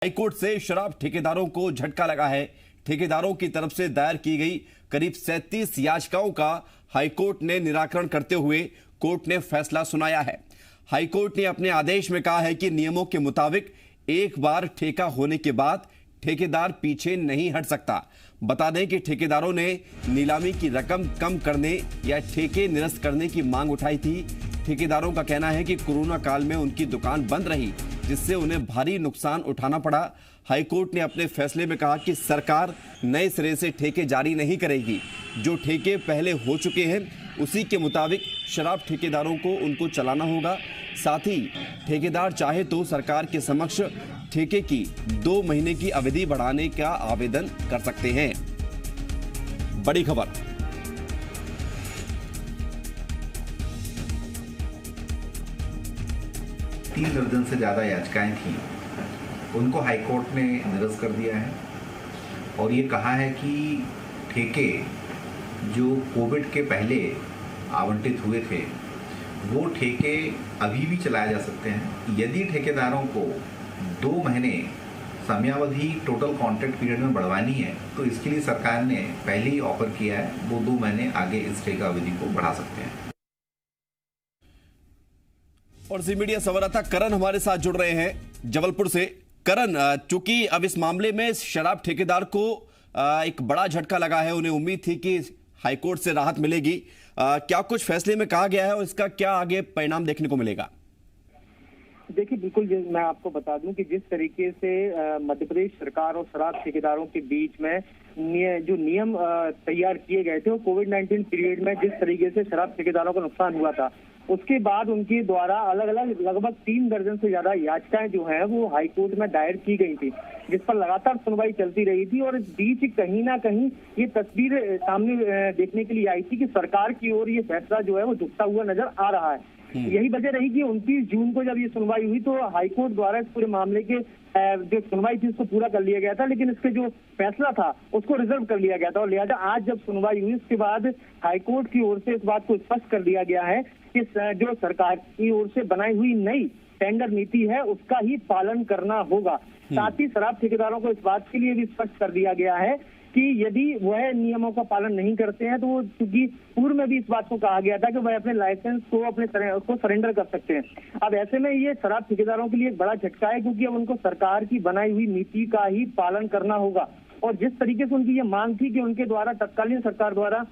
High court से शराब ठेकेदारों को झटका लगा है। ठेकेदारों की तरफ से दायर की गई करीब 37 याचिकाओं का हाईकोर्ट ने निराकरण करते हुए कोर्ट ने फैसला सुनाया है। हाईकोर्ट ने अपने आदेश में कहा है कि नियमों के मुताबिक एक बार ठेका होने के बाद ठेकेदार पीछे नहीं हट सकता। बता दें कि ठेकेदारों ने नीलामी की रकम कम करने या ठेके निरस्त करने की मांग उठाई थी। ठेकेदारों का कहना है कि कोरोना काल में उनकी दुकान बंद रही, जिससे उन्हें भारी नुकसान उठाना पड़ा। हाईकोर्ट ने अपने फैसले में कहा कि सरकार नए सिरे से ठेके जारी नहीं करेगी। जो ठेके पहले हो चुके हैं उसी के मुताबिक शराब ठेकेदारों को उनको चलाना होगा। साथ ही ठेकेदार चाहे तो सरकार के समक्ष ठेके की 2 महीने की अवधि बढ़ाने का आवेदन कर सकते हैं। बड़ी खबर। तीन दर्जन से ज़्यादा याचिकाएं थी, उनको हाईकोर्ट ने निरस्त कर दिया है और ये कहा है कि ठेके जो कोविड के पहले आवंटित हुए थे वो ठेके अभी भी चलाए जा सकते हैं। यदि ठेकेदारों को 2 महीने समयावधि टोटल कॉन्ट्रैक्ट पीरियड में बढ़वानी है तो इसके लिए सरकार ने पहले ही ऑफर किया है, वो 2 महीने आगे इस ठेका अवधि को बढ़ा सकते हैं। और जी मीडिया संवाददाता करण हमारे साथ जुड़ रहे हैं जबलपुर से। करण, चूंकि अब इस मामले में शराब ठेकेदार को एक बड़ा झटका लगा है, उन्हें उम्मीद थी कि हाईकोर्ट से राहत मिलेगी। क्या कुछ फैसले में कहा गया है और इसका क्या आगे परिणाम देखने को मिलेगा? देखिए, बिल्कुल मैं आपको बता दूं कि जिस तरीके से मध्य प्रदेश सरकार और शराब ठेकेदारों के बीच में जो नियम तैयार किए गए थे वो कोविड-19 पीरियड में जिस तरीके से शराब ठेकेदारों को नुकसान हुआ था, उसके बाद उनके द्वारा अलग अलग लगभग 3 दर्जन से ज्यादा याचिकाएं जो हैं वो हाईकोर्ट में दायर की गई थी, जिस पर लगातार सुनवाई चलती रही थी। और इस बीच कहीं ना कहीं ये तस्वीर सामने देखने के लिए आई थी कि सरकार की ओर ये फैसला जो है वो झुकता हुआ नजर आ रहा है। यही वजह रही कि 29 जून को जब ये सुनवाई हुई तो हाईकोर्ट द्वारा इस पूरे मामले के जो सुनवाई थी उसको पूरा कर लिया गया था, लेकिन इसके जो फैसला था उसको रिजर्व कर लिया गया था। और लिहाजा आज जब सुनवाई हुई उसके बाद हाईकोर्ट की ओर से इस बात को स्पष्ट कर दिया गया है कि जो सरकार की ओर से बनाई हुई नई टेंडर नीति है उसका ही पालन करना होगा। साथ ही शराब ठेकेदारों को इस बात के लिए भी स्पष्ट कर दिया गया है कि यदि वह नियमों का पालन नहीं करते हैं तो वो, क्योंकि पूर्व में भी इस बात को कहा गया था कि वह अपने लाइसेंस को उसको सरेंडर कर सकते हैं। अब ऐसे में ये शराब ठेकेदारों के लिए एक बड़ा झटका है, क्योंकि अब उनको सरकार की बनाई हुई नीति का ही पालन करना होगा। और जिस तरीके से उनकी ये मांग थी कि उनके द्वारा तत्कालीन सरकार द्वारा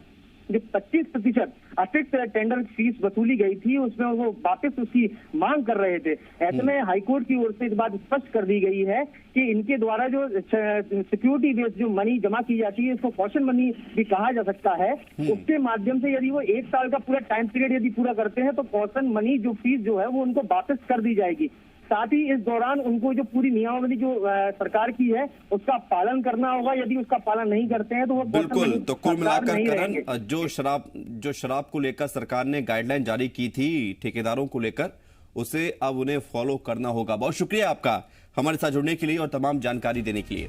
जो 25% अतिरिक्त टेंडर फीस वसूली गई थी उसमें वो वापस उसकी मांग कर रहे थे। ऐसे में हाईकोर्ट की ओर से इस बात स्पष्ट कर दी गई है कि इनके द्वारा जो सिक्योरिटी बेस्ड जो मनी जमा की जाती है, इसको कॉशन मनी भी कहा जा सकता है, उसके माध्यम से यदि वो 1 साल का पूरा टाइम पीरियड यदि पूरा करते हैं तो कॉशन मनी जो फीस जो है वो उनको वापस कर दी जाएगी। साथ ही इस दौरान उनको जो पूरी नियमावली जो सरकार की है उसका पालन करना होगा। यदि उसका पालन नहीं करते हैं तो वो बिल्कुल। तो कुल मिलाकर करण, जो शराब को लेकर सरकार ने गाइडलाइन जारी की थी ठेकेदारों को लेकर, उसे अब उन्हें फॉलो करना होगा। बहुत शुक्रिया आपका हमारे साथ जुड़ने के लिए और तमाम जानकारी देने के लिए।